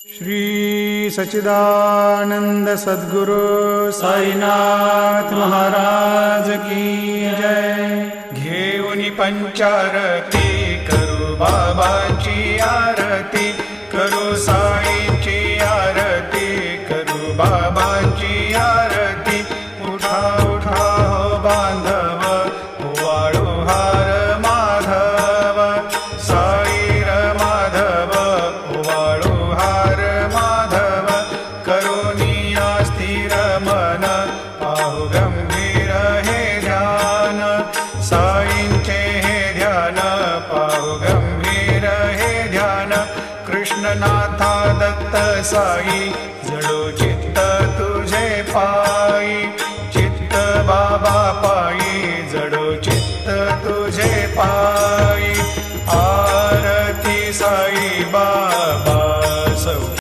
श्री सच्चिदानंद सद्गुरु साईनाथ महाराज की जय। घेऊनी पंचारती करू बाबाची आरती, करू साईची आरती, करू बाबाची आरती। उठा उठा हो बांधव, ओवाळू हार माधव, साई र माधव, ओवाळू हार माधव। करुणिया स्थिर मन, पाहू गंभीर हे ध्यान, साईंचे हे ध्यान, पाहू गंभीर हे ध्यान। कृष्णनाथा दत्त साई जडोची